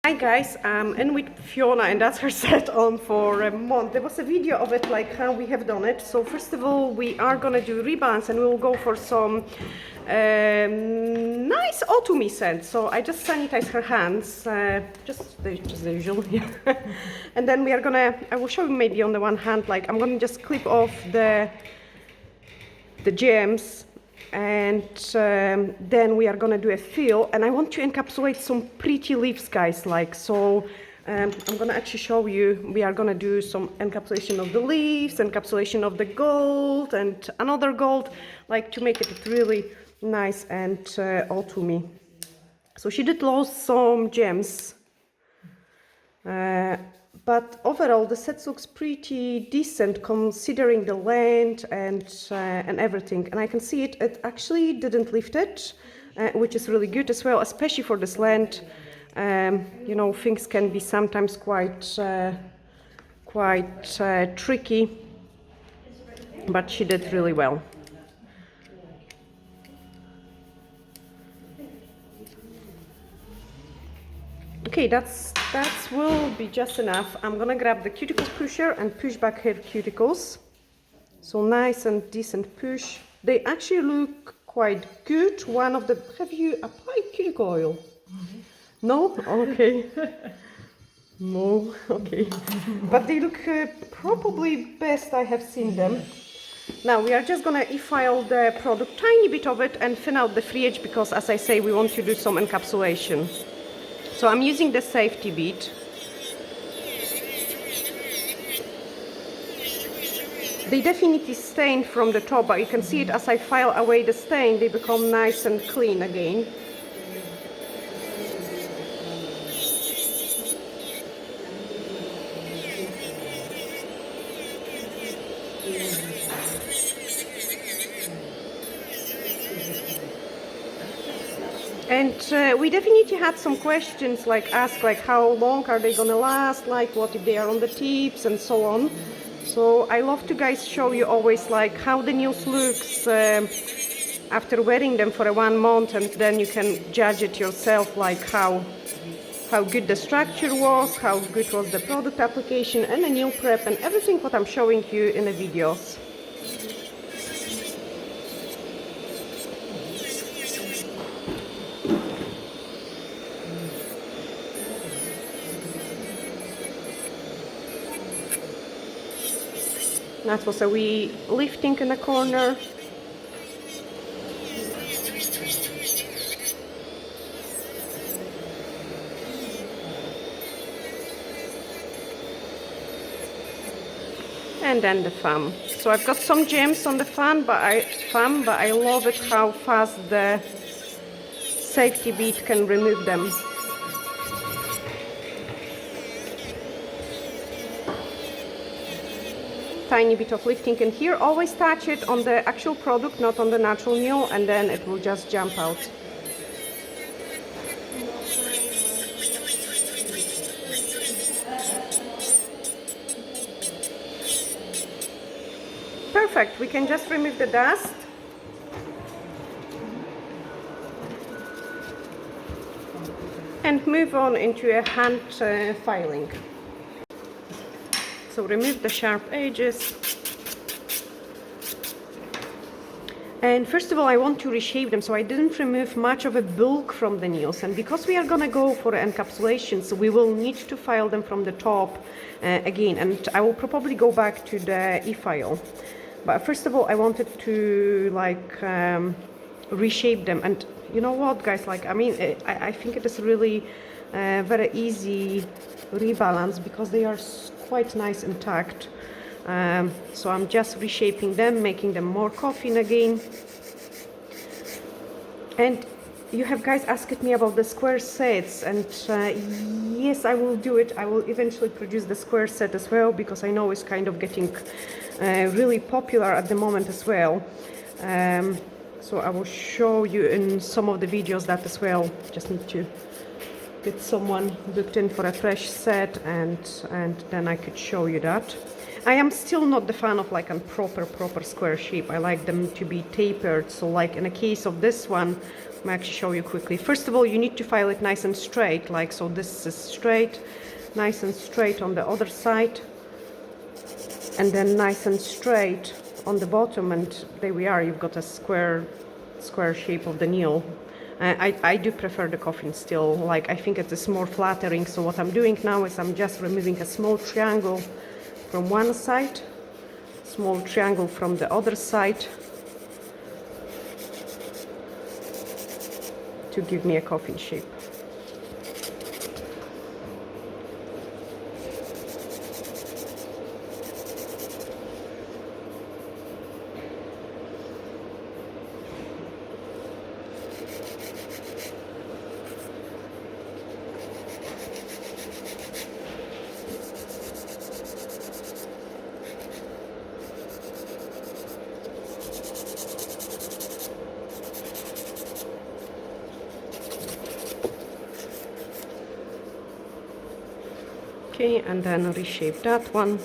Hi guys, I'm in with Fiona and that's her set on for a month. There was a video of it, like how we have done it. So first of all, we are gonna do rebalance and we will go for some nice autumny scent. So I just sanitize her hands, just the usual here. And then we are gonna, I will show you maybe on the one hand, like I'm gonna just clip off the gems. And then we are gonna do a fill, and I want to encapsulate some pretty leaves, guys. Like so, I'm gonna actually show you. We are gonna do some encapsulation of the leaves, encapsulation of the gold, and another gold, like to make it really nice and autumny. So she did lose some gems. But overall, the set looks pretty decent considering the length and everything. And I can see it actually didn't lift it, which is really good as well, especially for this length. You know, things can be sometimes quite tricky, but she did really well. Okay, that will be just enough. I'm gonna grab the cuticle pusher and push back her cuticles. So nice and decent push. They actually look quite good. One of the, have you applied cuticle oil? Mm-hmm. No? Okay. No, okay. But they look probably best I have seen them. Now we are just gonna e-file the product, tiny bit of it, and thin out the free edge because, as I say, we want to do some encapsulation. So I'm using the safety bead. They definitely stain from the top, but you can see it as I file away the stain, they become nice and clean again. And we definitely had some questions like how long are they gonna last, like what if they are on the tips and so on. So I love to guys show you always like how the nails looks after wearing them for 1 month, and then you can judge it yourself, like how good the structure was, how good was the product application and the nail prep and everything what I'm showing you in the videos. That was a wee lifting in the corner. And then the thumb. So I've got some gems on the thumb, but I love it how fast the safety bead can remove them. Tiny bit of lifting in here. Always touch it on the actual product, not on the natural nail, and then it will just jump out. Perfect. We can just remove the dust. And move on into a hand filing. So remove the sharp edges. And first of all, I want to reshape them, so I didn't remove much of a bulk from the nails. And because we are gonna go for encapsulation, so we will need to file them from the top again. And I will probably go back to the e-file. But first of all, I wanted to like reshape them. And you know what, guys? Like, I mean, I think it is really very easy rebalance because they are quite nice and tacked. So I'm just reshaping them, making them more coffin again. And you have guys asked me about the square sets, and yes, I will do it. I will eventually produce the square set as well because I know it's kind of getting really popular at the moment as well. So I will show you in some of the videos that as well. Just need to get someone booked in for a fresh set, and then I could show you that. I am still not the fan of like a proper square shape. I like them to be tapered. So like in a case of this one, I'll actually show you quickly. First of all, you need to file it nice and straight, like so. This is straight, nice and straight on the other side, and then nice and straight on the bottom, and there we are. You've got a square shape of the nail. I do prefer the coffin still. Like I think it is more flattering. So what I'm doing now is I'm just removing a small triangle from one side, small triangle from the other side, to give me a coffin shape. Okay, and then reshape that one.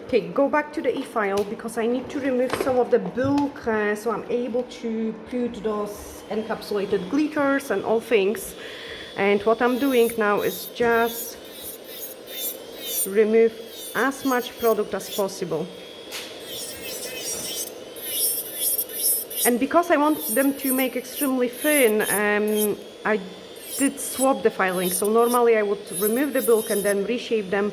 Okay, go back to the e-file because I need to remove some of the bulk so I'm able to put those encapsulated glitters and all things. And what I'm doing now is just remove as much product as possible. And because I want them to make extremely thin, I did swap the filing. So normally I would remove the bulk and then reshape them.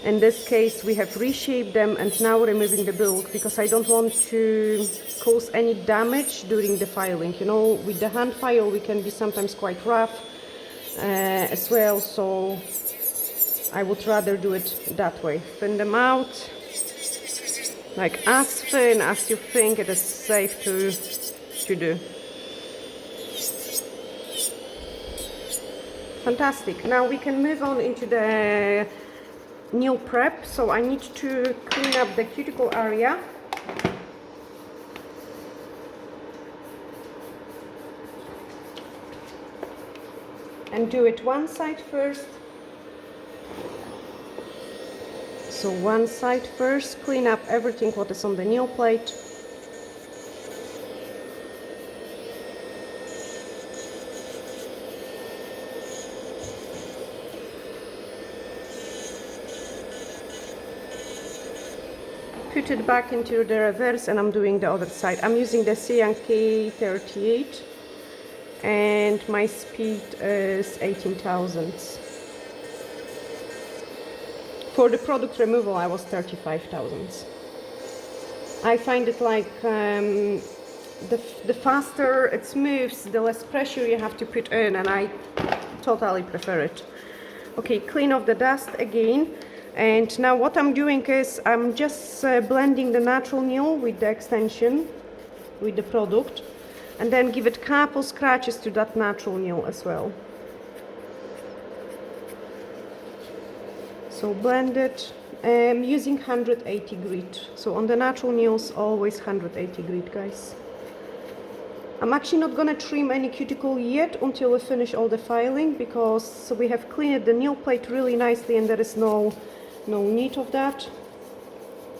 In this case, we have reshaped them and now removing the bulk because I don't want to cause any damage during the filing. You know, with the hand file, we can be sometimes quite rough as well. So I would rather do it that way. Thin them out, like as thin as you think it is safe to do. Fantastic. Now we can move on into the nail prep. So I need to clean up the cuticle area. And do it one side first. So one side first, clean up everything what is on the nail plate. Put it back into the reverse and I'm doing the other side. I'm using the CNK 38 and my speed is 18 thousandths. For the product removal I was 35 thousandths. I find it like the faster it moves, the less pressure you have to put in, and I totally prefer it. Okay, clean off the dust again. And now what I'm doing is I'm just blending the natural nail with the extension, with the product, and then give it couple scratches to that natural nail as well. So blend it using 180 grit. So on the natural nails, always 180 grit, guys. I'm actually not gonna trim any cuticle yet until we finish all the filing because we have cleaned the nail plate really nicely and there is no need of that.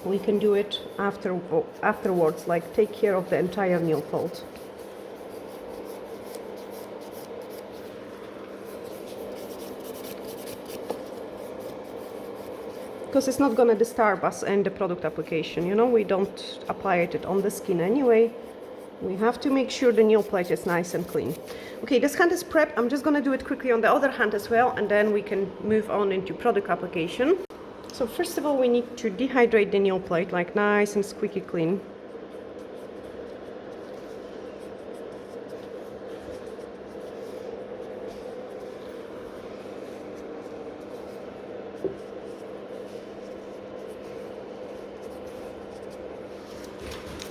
We can do it afterwards, like take care of the entire nail fold. Because it's not gonna disturb us in the product application, you know, we don't apply it on the skin anyway. We have to make sure the nail plate is nice and clean. Okay, this hand is prepped. I'm just gonna do it quickly on the other hand as well, and then we can move on into product application. So first of all, we need to dehydrate the nail plate, like nice and squeaky clean.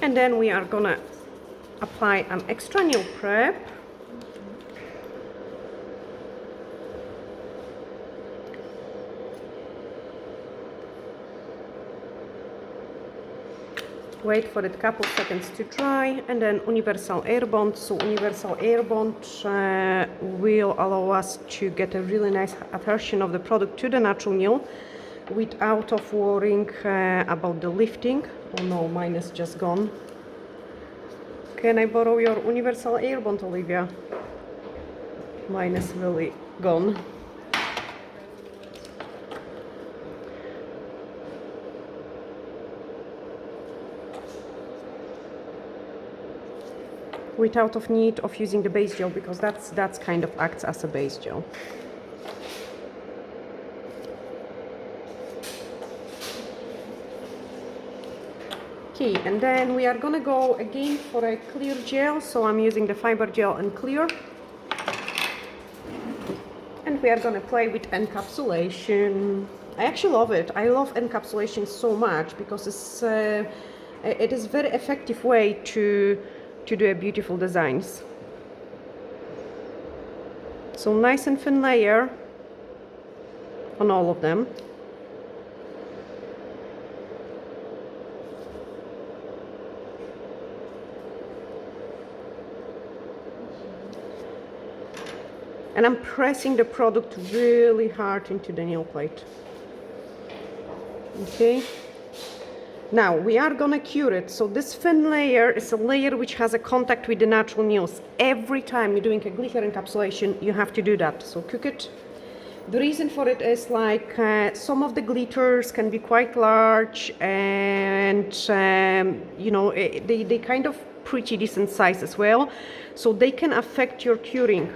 And then we are gonna apply an extra nail prep. Wait for it a couple seconds to dry, and then universal air bond. So universal air bond will allow us to get a really nice adhesion of the product to the natural nail without of worrying about the lifting. Oh no, mine is just gone. Can I borrow your universal air bond, Olivia? Mine is really gone. Without of need of using the base gel, because that's kind of acts as a base gel. Okay, and then we are gonna go again for a clear gel. So I'm using the fiber gel and clear, and we are gonna play with encapsulation. I actually love it. I love encapsulation so much because it is very effective way to do a beautiful designs. So nice and thin layer on all of them. And I'm pressing the product really hard into the nail plate. Okay. Now we are gonna cure it. So this thin layer is a layer which has a contact with the natural nails. Every time you're doing a glitter encapsulation, you have to do that. So cook it. The reason for it is like some of the glitters can be quite large, and you know, they kind of pretty decent size as well. So they can affect your curing.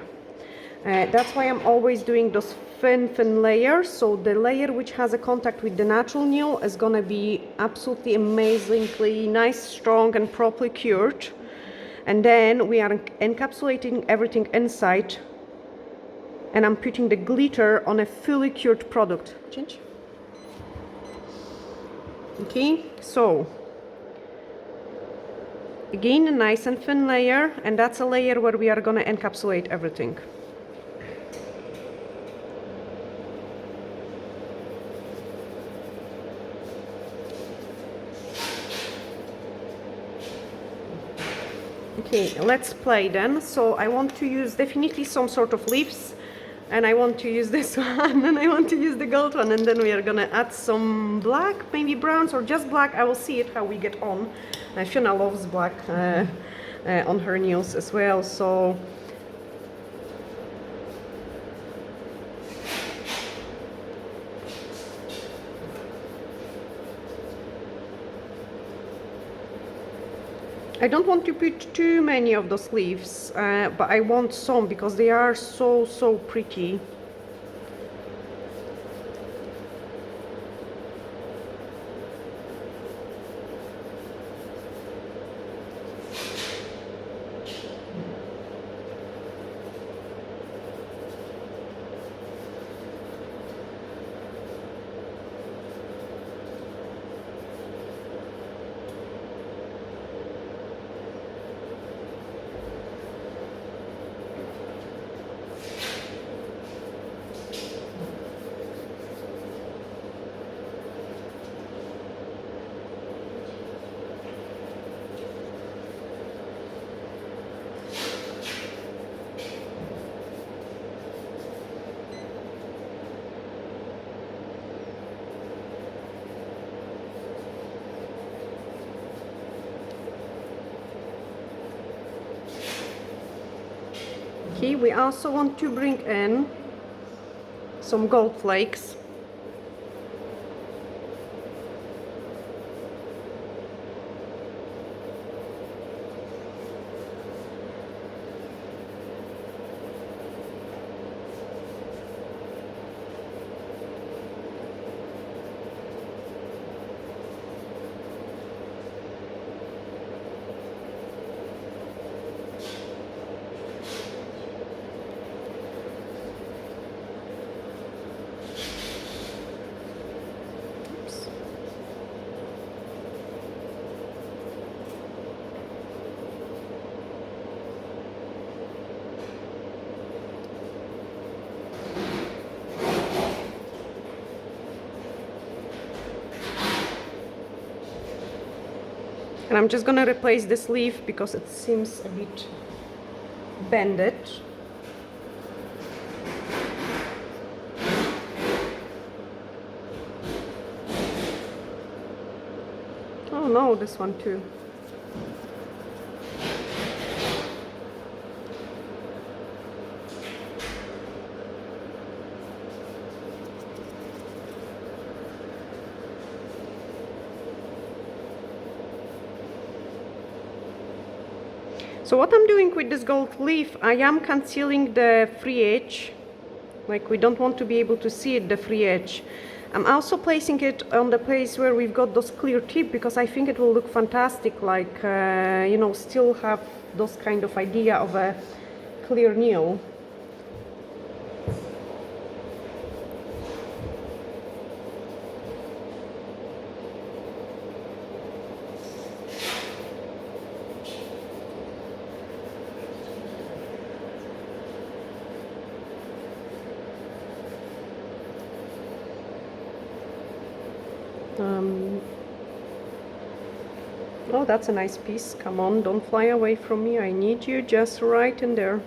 That's why I'm always doing those thin layers. So the layer which has a contact with the natural nail is gonna be absolutely amazingly nice, strong and properly cured. And then we are encapsulating everything inside, and I'm putting the glitter on a fully cured product. Change. Okay, so again a nice and thin layer, and that's a layer where we are gonna encapsulate everything. Okay, let's play then. So I want to use definitely some sort of leaves, and I want to use this one, and I want to use the gold one, and then we are gonna add some black, maybe browns or just black. I will see it how we get on. Fiona loves black on her nails as well, so I don't want to put too many of those leaves, but I want some because they are so pretty. Okay, we also want to bring in some gold flakes. And I'm just gonna replace this leaf because it seems a bit bended. Oh no, this one too. So what I'm doing with this gold leaf, I am concealing the free edge. Like, we don't want to be able to see it, the free edge. I'm also placing it on the place where we've got those clear tip because I think it will look fantastic, like, you know, still have those kind of idea of a clear nail. Oh, that's a nice piece. Come on, don't fly away from me. I need you just right in there.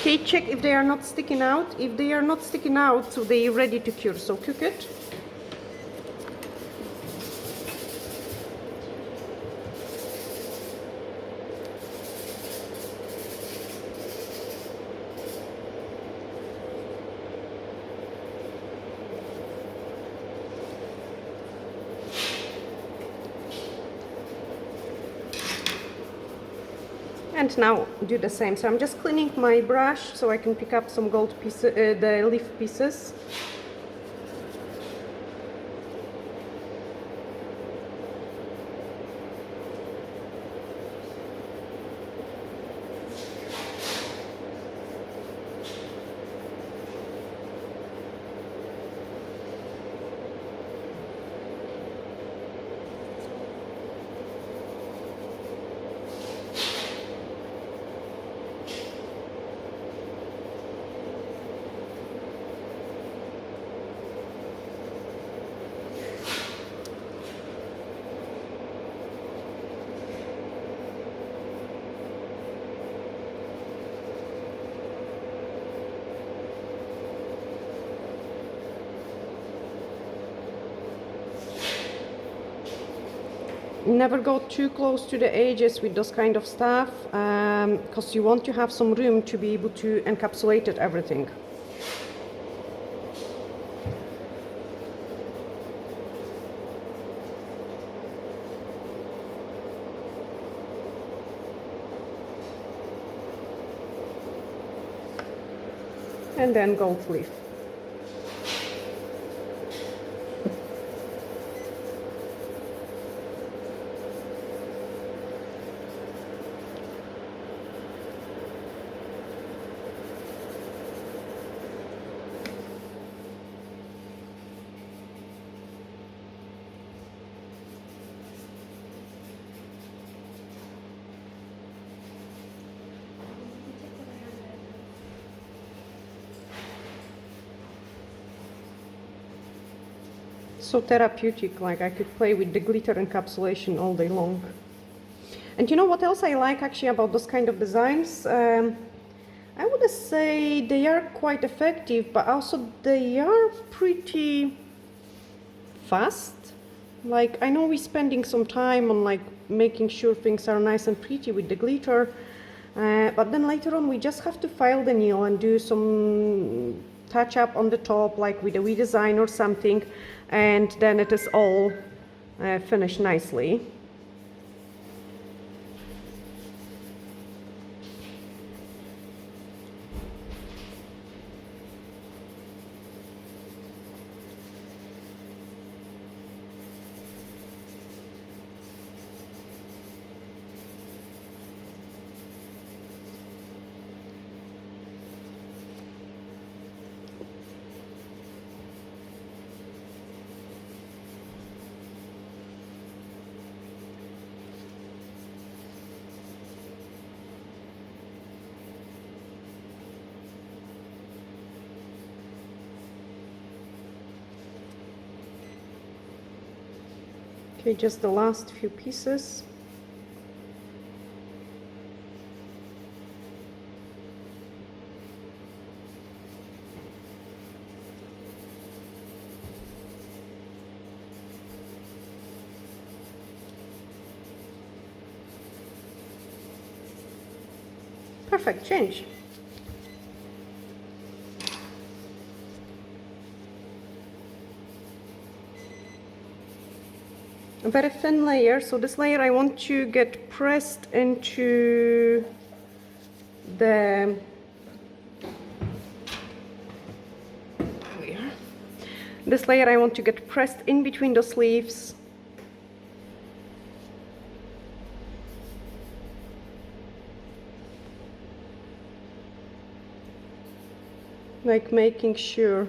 Okay, check if they are not sticking out. If they are not sticking out, so they are ready to cure. So cook it. And now do the same. So I'm just cleaning my brush so I can pick up some gold pieces, the leaf pieces. Never go too close to the edges with those kind of stuff because you want to have some room to be able to encapsulate it, everything. And then gold leaf. So therapeutic, like I could play with the glitter encapsulation all day long. And you know what else I like actually about those kind of designs? I would say they are quite effective, but also they are pretty fast. Like, I know we're spending some time on like making sure things are nice and pretty with the glitter, but then later on we just have to file the nail and do some touch up on the top, like with a redesign or something, and then it is all finished nicely. Okay, just the last few pieces. Perfect, change. A very thin layer, so this layer I want to get pressed into the this layer I want to get pressed in between the sleeves. Like making sure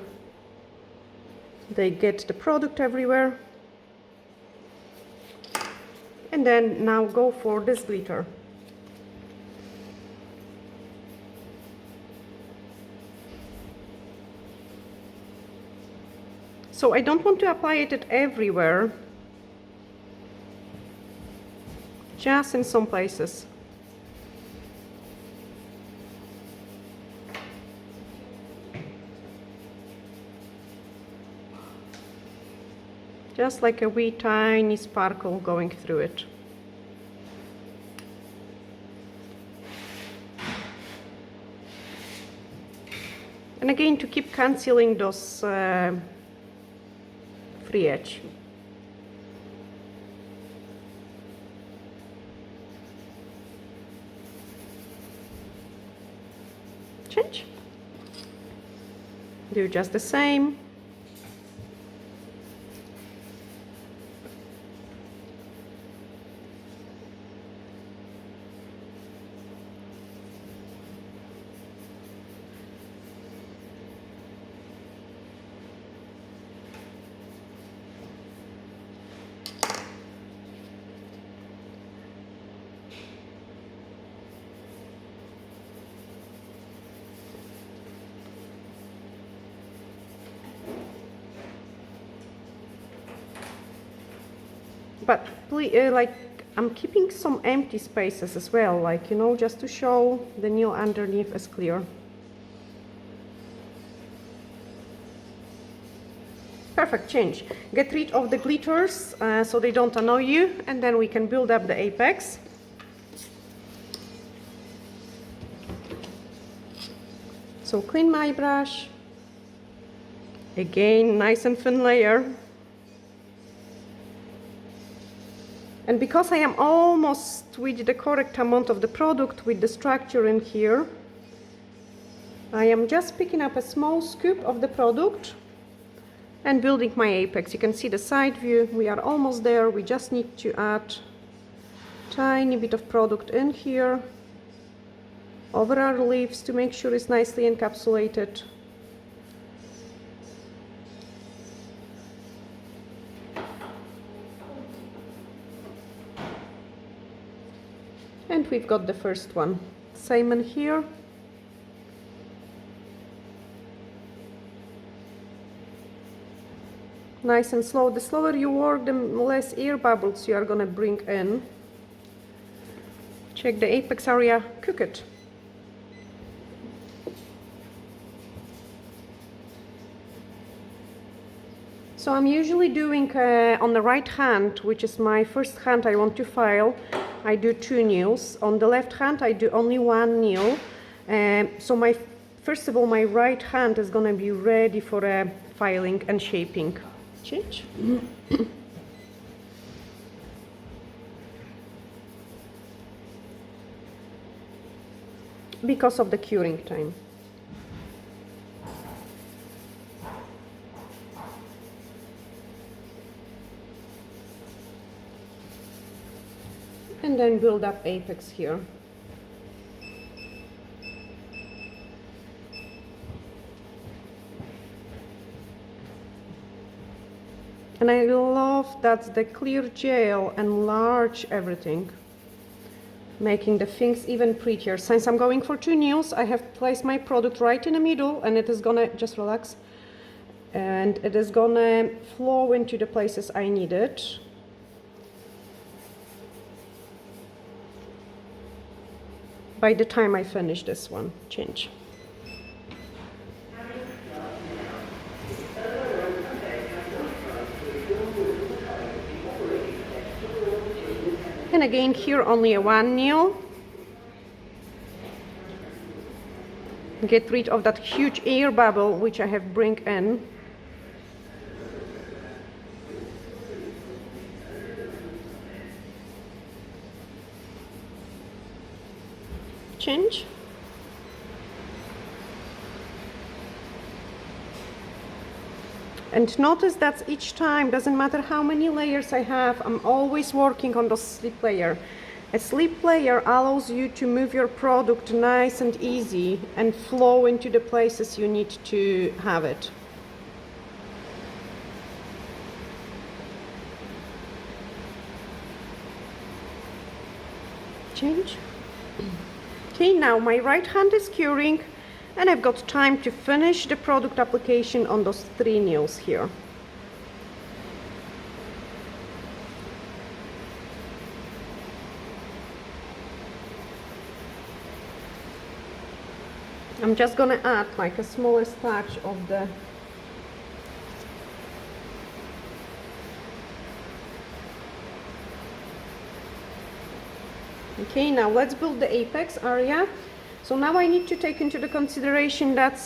they get the product everywhere. And then now go for this glitter. So I don't want to apply it everywhere, just in some places. Just like a wee tiny sparkle going through it. And again, to keep concealing those free edge. Change. Do just the same. But please, like, I'm keeping some empty spaces as well, like, you know, just to show the nail underneath is clear. Perfect, change. Get rid of the glitters so they don't annoy you, and then we can build up the apex. So clean my brush. Again, nice and thin layer. And because I am almost with the correct amount of the product with the structure in here, I am just picking up a small scoop of the product and building my apex. You can see the side view. We are almost there. We just need to add tiny bit of product in here over our leaves to make sure it's nicely encapsulated. And we've got the first one. Same in here. Nice and slow. The slower you work, the less air bubbles you are gonna bring in. Check the apex area, cook it. So I'm usually doing on the right hand, which is my first hand I want to file, I do 2 nails. On the left hand I do only 1 nail. So first of all my right hand is gonna be ready for filing and shaping. Change. Because of the curing time. And then build up apex here. And I love that the clear gel enlarge everything, making the things even prettier. Since I'm going for 2 nails, I have placed my product right in the middle, and it is gonna, just relax, and it is gonna flow into the places I need it. by the time I finish this one. Change. And again here only a one nail. Get rid of that huge air bubble which I have bring in. Change. And notice that each time, doesn't matter how many layers I have, I'm always working on the slip layer. A slip layer allows you to move your product nice and easy and flow into the places you need to have it. Change. Okay, now my right hand is curing and I've got time to finish the product application on those three nails here. I'm just gonna add like a smallest touch of the Okay, now let's build the apex area. So now I need to take into the consideration that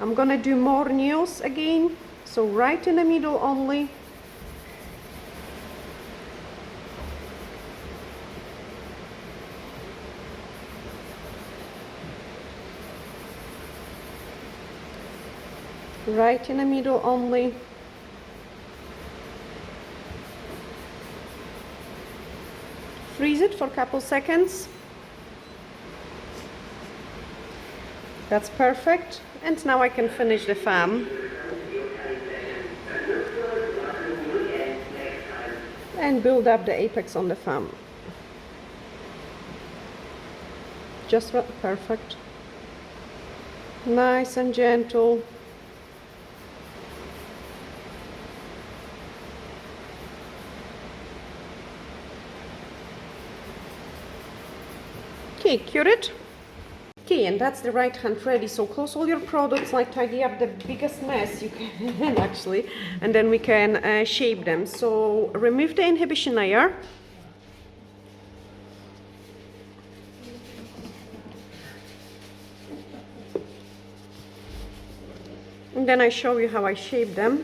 I'm gonna do more nails again. So right in the middle only. Right in the middle only. Freeze it for a couple seconds. That's perfect. And now I can finish the fan. And build up the apex on the fan. Just perfect. Nice and gentle. Okay, cure it. Okay, and that's the right hand ready. So close all your products, like tidy up the biggest mess you can actually, and then we can shape them. So remove the inhibition layer. And then I show you how I shape them.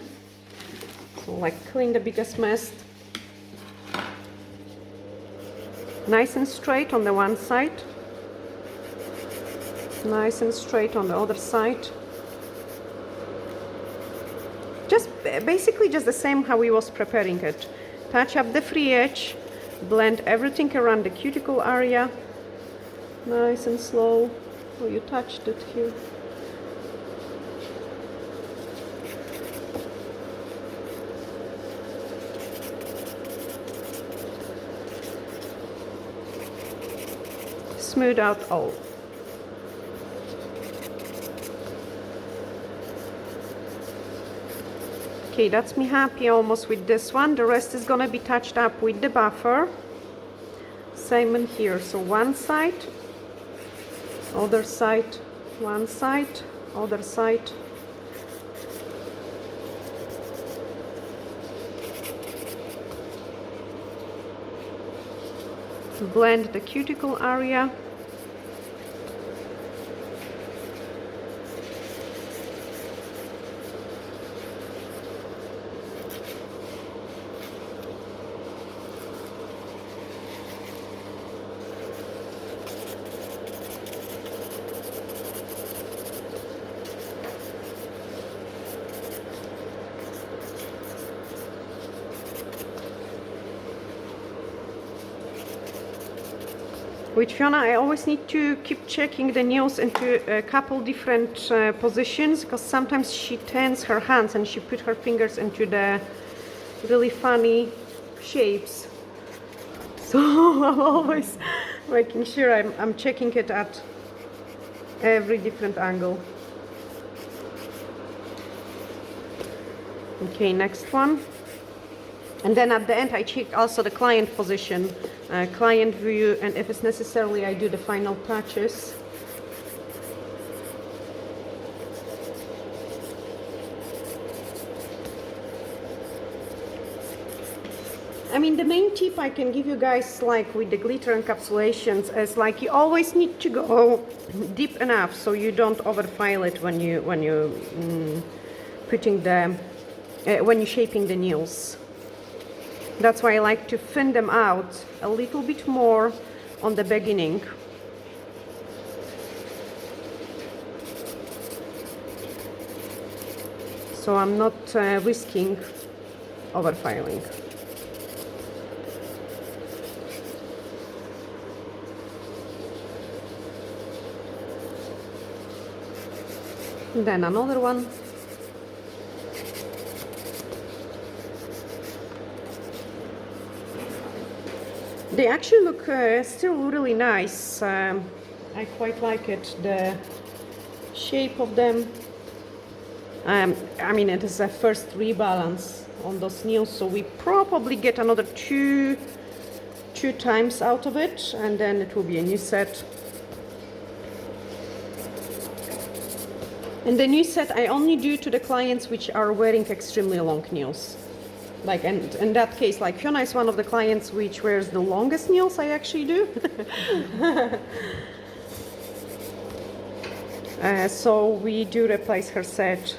So like clean the biggest mess. Nice and straight on the one side. Nice and straight on the other side. Just basically just the same how we was preparing it. Touch up the free edge, blend everything around the cuticle area. Nice and slow. Oh, you touched it here. Smooth out all. Okay, that's me happy almost with this one. The rest is gonna be touched up with the buffer. Same in here. So one side, other side, one side, other side. Blend the cuticle area. With Fiona, I always need to keep checking the nails into a couple different positions, because sometimes she turns her hands and she put her fingers into the really funny shapes. So I'm always making sure I'm checking it at every different angle. Okay, next one. And then at the end I check also the client position, client view, and if it's necessary I do the final touches. I mean, the main tip I can give you guys, like with the glitter encapsulations, is like you always need to go deep enough so you don't overfile it when you putting the when you're shaping the nails. That's why I like to thin them out a little bit more on the beginning. So I'm not risking overfiling. Then another one. They actually look still really nice. I quite like it, the shape of them. I mean, it is a first rebalance on those nails, so we probably get another two times out of it, and then it will be a new set. And the new set I only do to the clients which are wearing extremely long nails. Like, and in that case, like Fiona is one of the clients which wears the longest nails I actually do. So we do replace her set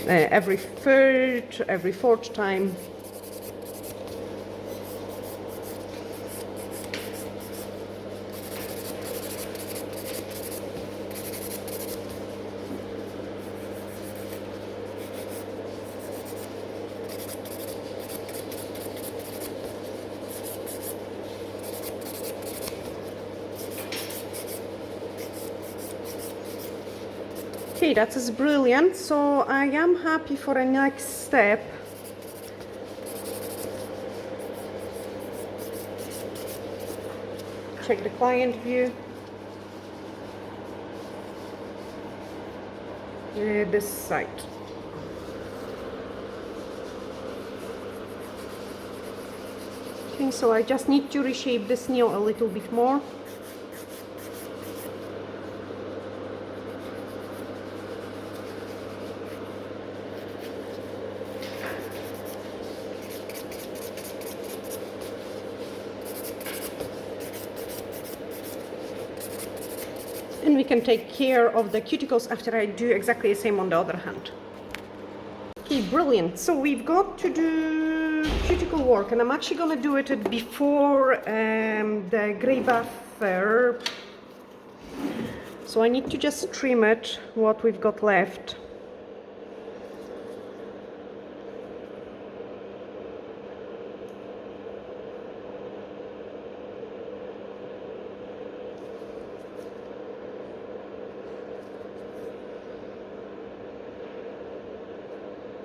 every third, every fourth time. Okay, that is brilliant. So I am happy for a next step. Check the client view. This side. Okay, so I just need to reshape this nail a little bit more. And we can take care of the cuticles after I do exactly the same on the other hand. Okay, brilliant. So we've got to do cuticle work, and I'm actually going to do it before the grey buffer. So I need to just trim it, what we've got left.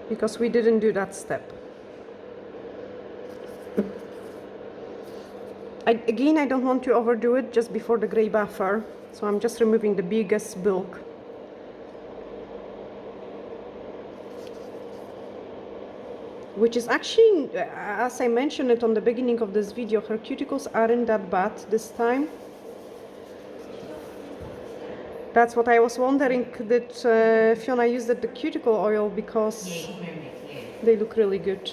Because we didn't do that step. Again, I don't want to overdo it just before the grey buffer, so I'm just removing the biggest bulk. Which is actually, as I mentioned it on the beginning of this video, her cuticles aren't that bad this time. That's what I was wondering, that Fiona used the cuticle oil, because they look really good.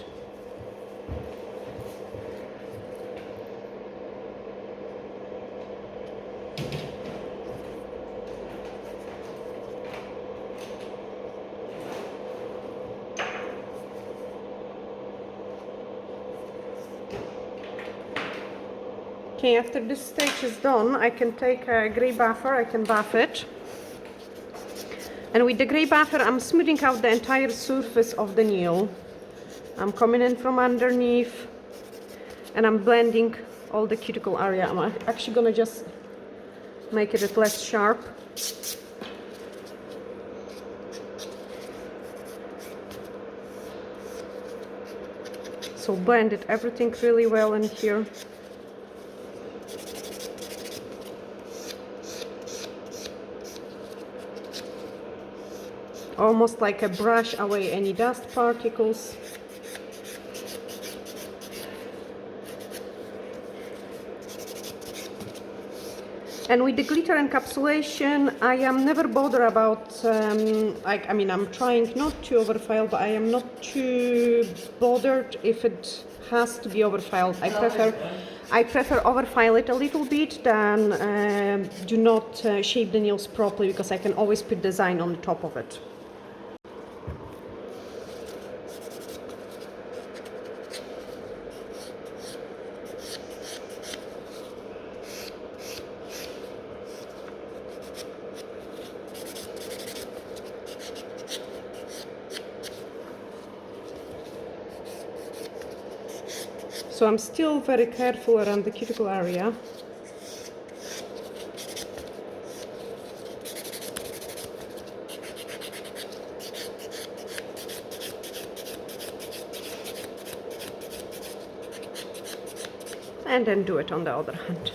Okay, after this stage is done, I can take a grey buffer, I can buff it. And with the grey buffer, I'm smoothing out the entire surface of the nail. I'm coming in from underneath, and I'm blending all the cuticle area. I'm actually gonna just make it less sharp. So blended everything really well in here. Almost like a brush away any dust particles. And with the glitter encapsulation, I am never bothered about, like, I mean, I'm trying not to overfile, but I am not too bothered if it has to be overfiled. I prefer overfile it a little bit than do not shape the nails properly, because I can always put design on the top of it. So I'm still very careful around the cuticle area. And then do it on the other hand.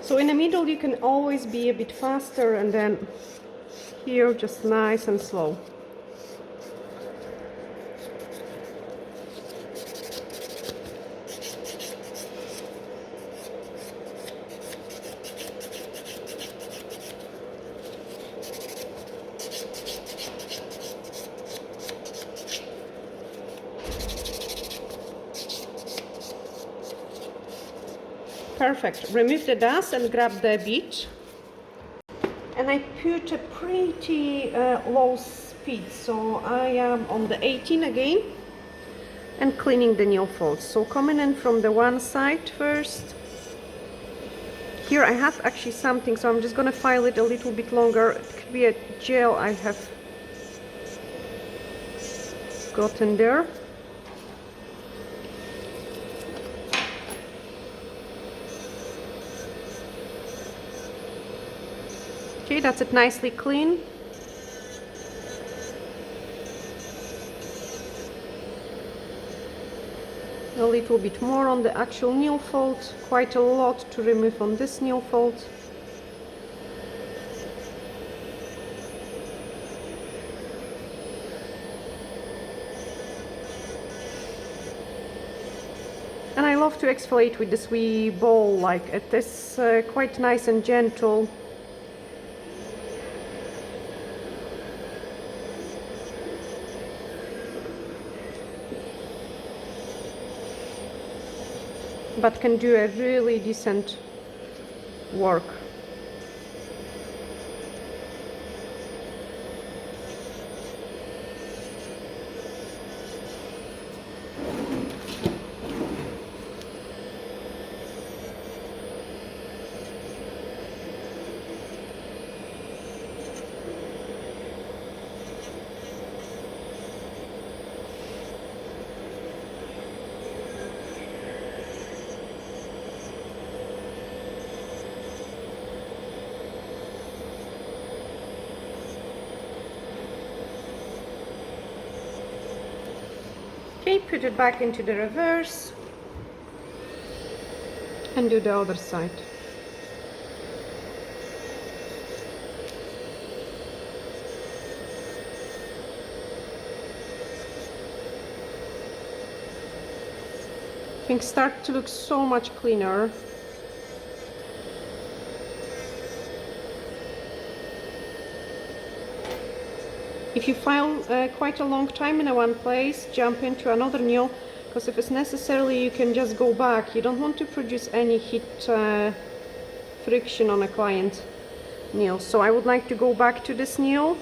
So in the middle you can always be a bit faster, and then here just nice and slow. Perfect. Remove the dust and grab the bit. And I put a pretty low speed, so I am on the 18 again and cleaning the nail folds. So coming in from the one side first. Here I have actually something, so I'm just gonna file it a little bit longer. It could be a gel I have gotten there. Okay, that's it, nicely clean. A little bit more on the actual nail fold, quite a lot to remove on this nail fold. And I love to exfoliate with this wee ball, like it is quite nice and gentle. But can do a really decent work. Okay, put it back into the reverse and do the other side. Things start to look so much cleaner. If you file quite a long time in one place, jump into another nail, because if it's necessary you can just go back. You don't want to produce any heat friction on a client nail. So I would like to go back to this nail.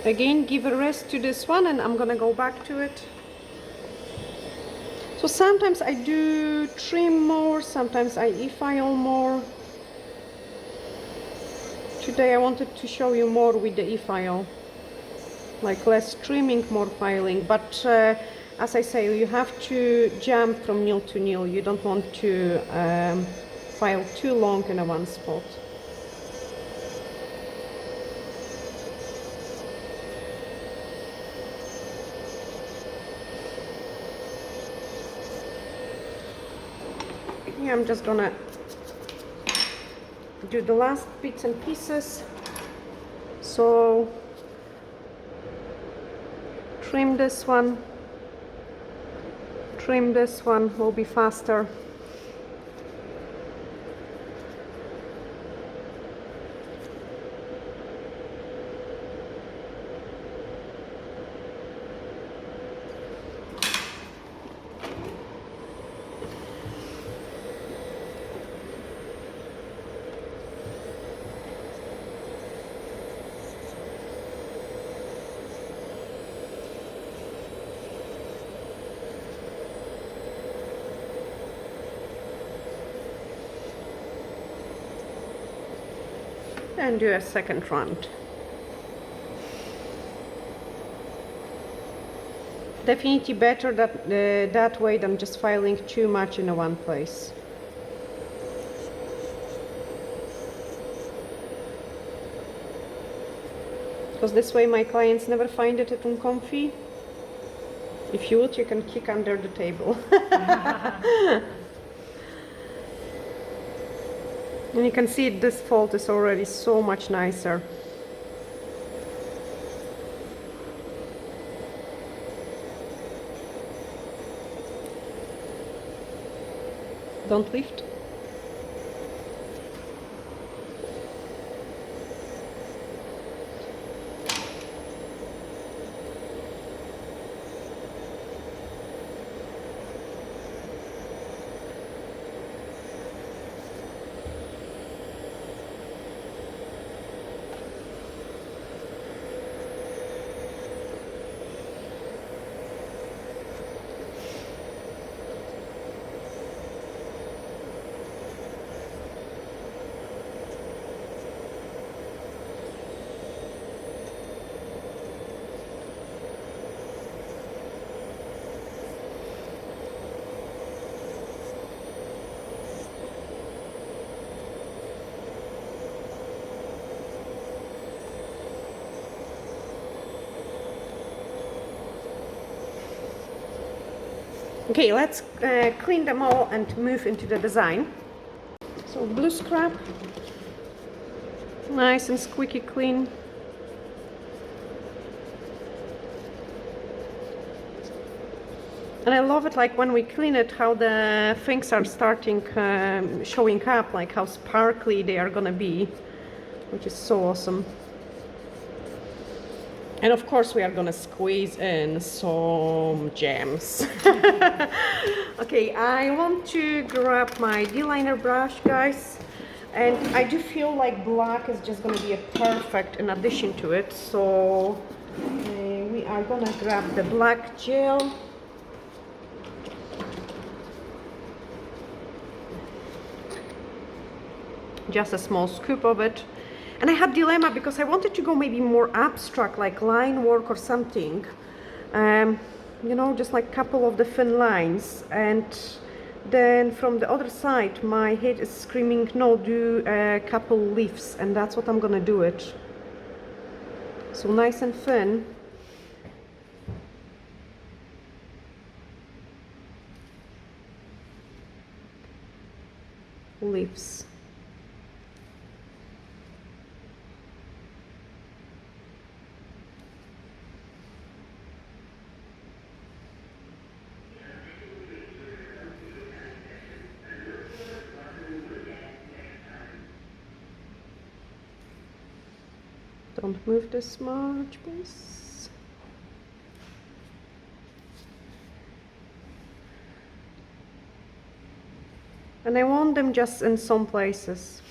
Again, give a rest to this one and I'm gonna go back to it. So sometimes I do trim more, sometimes I e-file more. Today I wanted to show you more with the e-file, like less trimming, more filing, but as I say, you have to jump from nail to nail. You don't want to file too long in a one spot. Yeah, I'm just gonna do the last bits and pieces. So trim this one will be faster. And do a second round. Definitely better that way than just filing too much in one place. Because this way my clients never find it uncomfy. If you would, you can kick under the table. And you can see this fold is already so much nicer. Don't lift. Okay, let's clean them all and move into the design. So blue scrap, nice and squeaky clean. And I love it, like when we clean it, how the things are starting showing up, like how sparkly they are gonna be, which is so awesome. And of course we are gonna squeeze in some gems. Okay, I want to grab my D-liner brush, guys. And I do feel like black is just gonna be a perfect in addition to it. So we are gonna grab the black gel. Just a small scoop of it. And I had dilemma because I wanted to go maybe more abstract, like line work or something. You know, just like a couple of the thin lines. And then from the other side, my head is screaming, no, do a couple leaves. And that's what I'm gonna do it. So nice and thin. Leaves. Don't move this much, please. And I want them just in some places.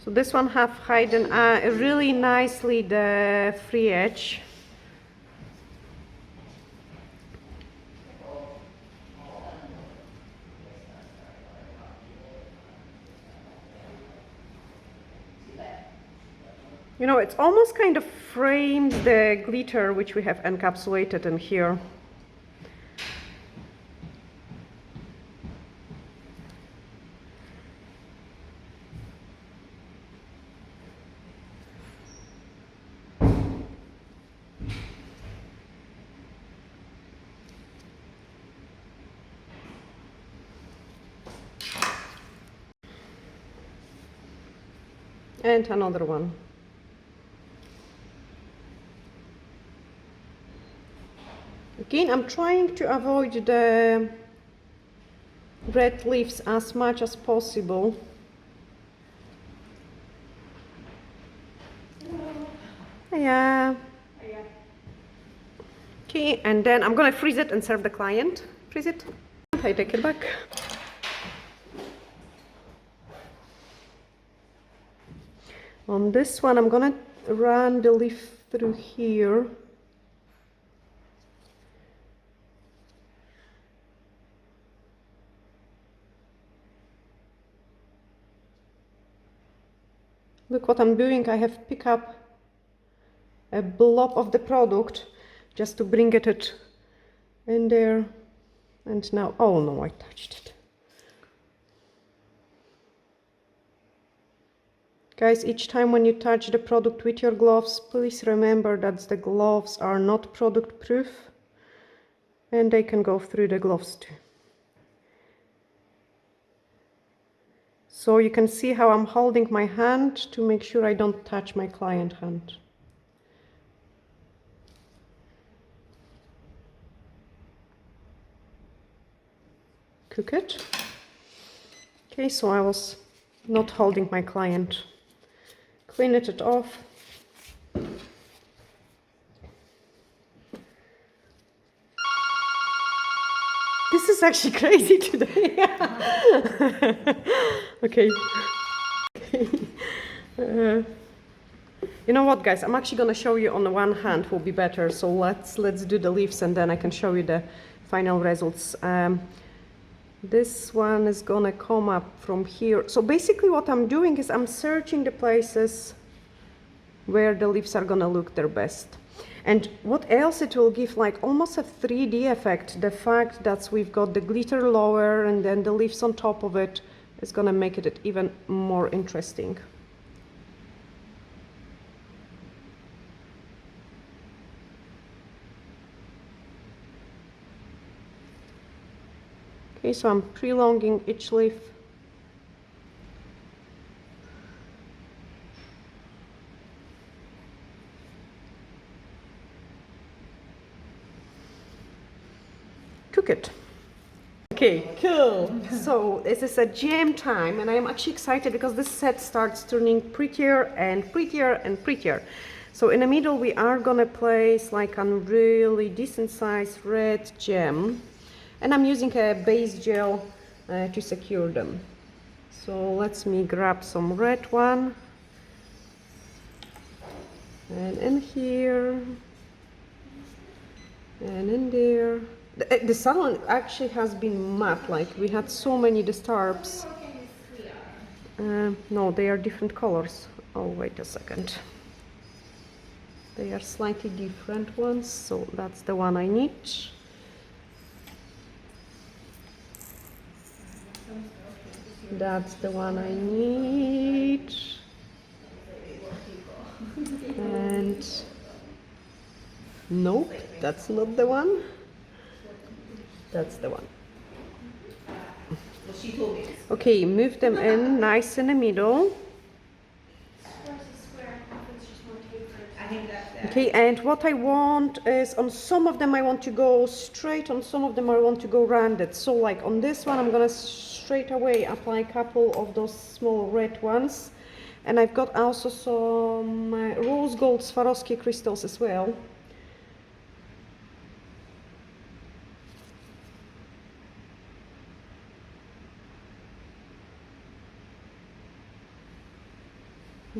So this one have hidden really nicely the free edge. You know, it's almost kind of frames the glitter which we have encapsulated in here. And another one. Again, I'm trying to avoid the red leaves as much as possible. Yeah. Okay, and then I'm gonna freeze it and serve the client. Freeze it. I take it back. On this one, I'm gonna run the leaf through here. Look what I'm doing. I have picked up a blob of the product just to bring it in there. And now, oh no, I touched it. Guys, each time when you touch the product with your gloves, please remember that the gloves are not product proof and they can go through the gloves too. So you can see how I'm holding my hand to make sure I don't touch my client hand. Cook it. Okay, so I was not holding my client. Clean it off. This is actually crazy today. Okay. You know what, guys? I'm actually gonna show you on the one hand will be better. So let's do the leaves and then I can show you the final results. This one is gonna come up from here. So basically what I'm doing is I'm searching the places where the leaves are gonna look their best. And what else it will give, like almost a 3D effect. The fact that we've got the glitter lower and then the leaves on top of it is gonna make it even more interesting. Okay, so I'm prolonging each leaf. Cook it. Okay, cool. So this is a jam time and I'm actually excited because this set starts turning prettier and prettier and prettier. So in the middle we are gonna place like a really decent sized red gem. And I'm using a base gel to secure them. So let me grab some red one. And in here. And in there. The salon actually has been matte, like we had so many disturbs. No, they are different colors. Oh, wait a second. They are slightly different ones, so that's the one I need. That's the one I need. And nope, that's not the one. That's the one. Okay, move them in nice in the middle. Okay, and what I want is on some of them I want to go straight, on some of them I want to go rounded. So like on this one I'm gonna straight away apply a couple of those small red ones. And I've got also some rose gold Swarovski crystals as well.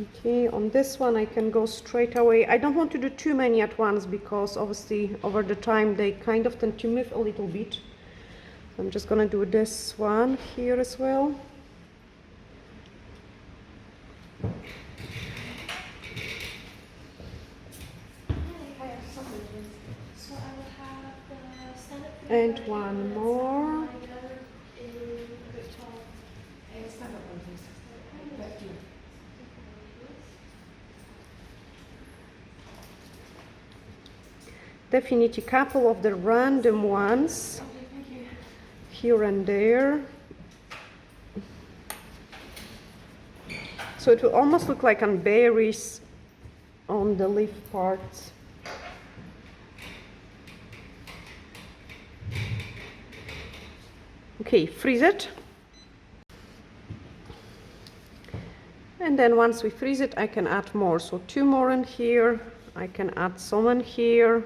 Okay, on this one I can go straight away. I don't want to do too many at once because obviously over the time they kind of tend to move a little bit. I'm just gonna do this one here as well. And one more. Definitely a couple of the random ones here and there. So it will almost look like on berries on the leaf parts. Okay, freeze it. And then once we freeze it, I can add more. So 2 more in here. I can add some in here.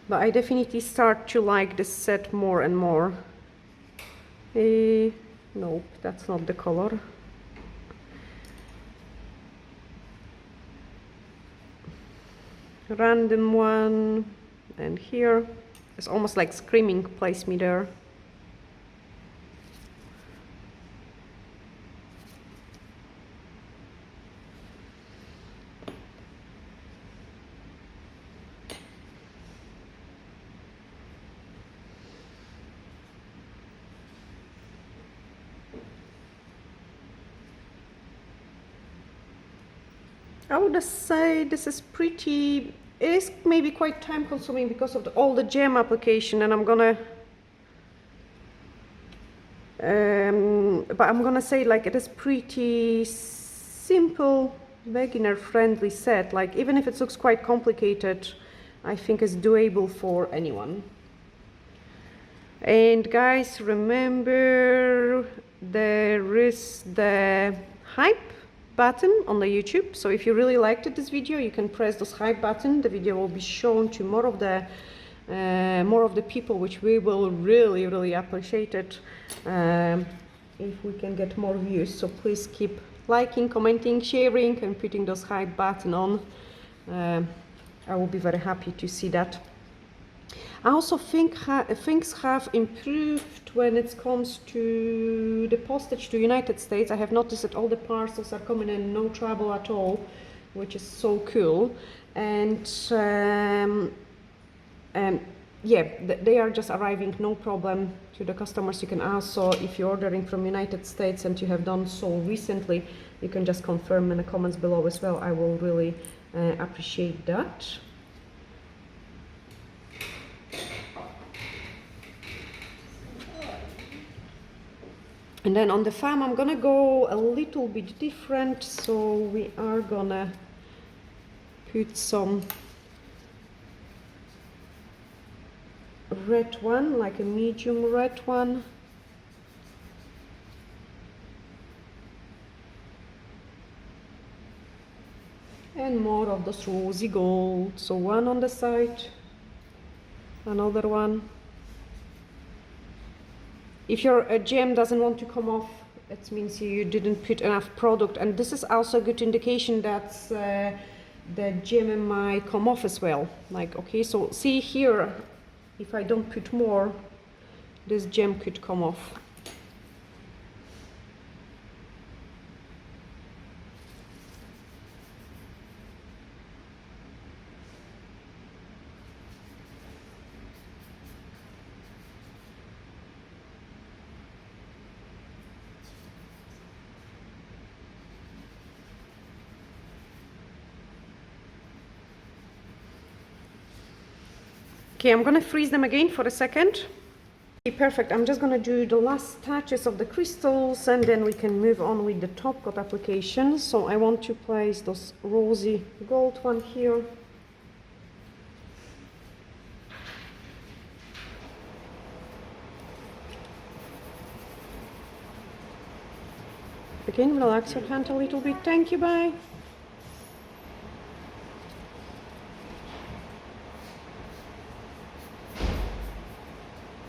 But I definitely start to like this set more and more. Nope, that's not the color. Random one, and here it's almost like screaming, place me there. I would say this is pretty, it is maybe quite time consuming because of all the gem application, and I'm gonna but I'm gonna say like it is pretty simple, beginner friendly set. Like even if it looks quite complicated, I think it's doable for anyone. And guys, remember there is the hype button on the YouTube. So if you really liked this video, you can press this hype button. The video will be shown to more of the people, which we will really appreciate it if we can get more views. So please keep liking, commenting, sharing, and putting those hype button on. I will be very happy to see that. I also think things have improved when it comes to the postage to United States. I have noticed that all the parcels are coming in no trouble at all, which is so cool. And yeah, they are just arriving no problem to the customers. You can also, if you're ordering from United States and you have done so recently, you can just confirm in the comments below as well. I will really appreciate that. And then on the farm, I'm gonna go a little bit different. So we are gonna put some red one, like a medium red one. And more of this rosy gold. So one on the side, another one. If your gem doesn't want to come off, it means you didn't put enough product. And this is also a good indication that the gem might come off as well. Like, okay, so see here, if I don't put more, this gem could come off. Okay, I'm gonna freeze them again for a second. Okay, perfect. I'm just gonna do the last touches of the crystals and then we can move on with the top coat application. So I want to place those rosy gold one here. Again, relax your hand a little bit. Thank you, bye.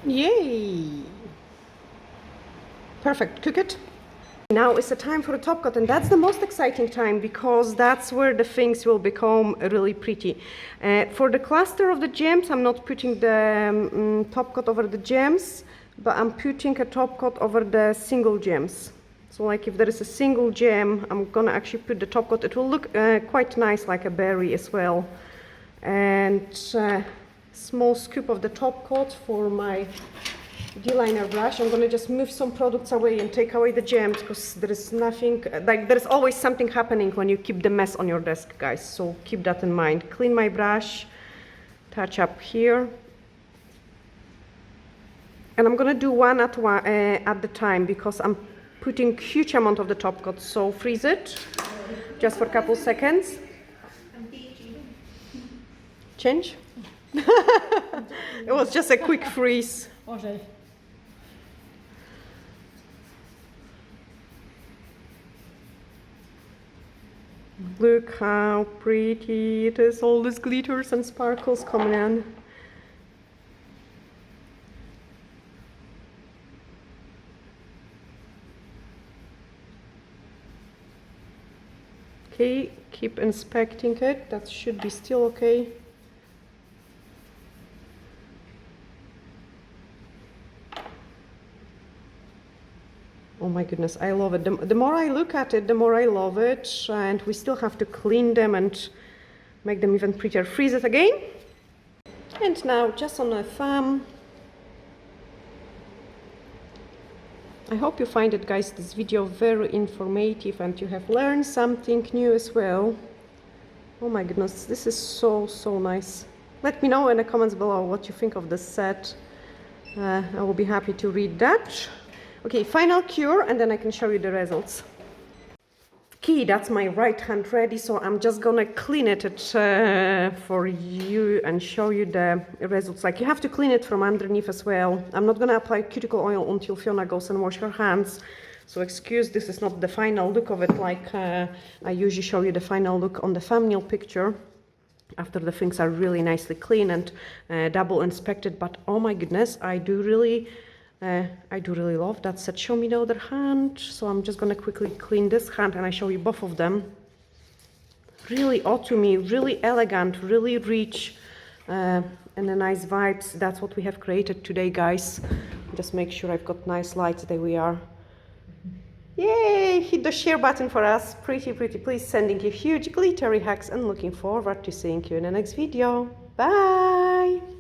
Yay! Perfect, cook it. Now is the time for the top coat, and that's the most exciting time because that's where the things will become really pretty. For the cluster of the gems, I'm not putting the top coat over the gems, but I'm putting a top coat over the single gems. So like if there is a single gem, I'm gonna actually put the top coat. It will look quite nice like a berry as well. And small scoop of the top coat for my D-liner brush. I'm gonna just move some products away and take away the gems because there is nothing, like there's always something happening when you keep the mess on your desk, guys. So keep that in mind. Clean my brush, touch up here. And I'm gonna do one at the time because I'm putting huge amount of the top coat. So freeze it just for a couple seconds. Change? It was just a quick freeze. Okay. Look how pretty it is, all these glitters and sparkles coming in. Okay, keep inspecting it, that should be still okay. Oh my goodness, I love it. The more I look at it, the more I love it. And we still have to clean them and make them even prettier. Freeze it again. And now just on a thumb. I hope you find it, guys, this video very informative and you have learned something new as well. Oh my goodness, this is so nice. Let me know in the comments below what you think of this set. I will be happy to read that. Okay, final cure, and then I can show you the results. Okay, that's my right hand ready, so I'm just gonna clean it for you and show you the results. Like, you have to clean it from underneath as well. I'm not gonna apply cuticle oil until Fiona goes and wash her hands. So excuse, this is not the final look of it, like I usually show you the final look on the thumbnail picture after the things are really nicely clean and double inspected. But oh my goodness, I do really love that set. Show me the other hand. So I'm just gonna quickly clean this hand and I show you both of them. Really odd to me, really elegant, really rich, and a nice vibes. That's what we have created today, guys. Just make sure I've got nice lights. There we are. Yay! Hit the share button for us. Pretty. Please, sending you huge glittery hugs and looking forward to seeing you in the next video. Bye!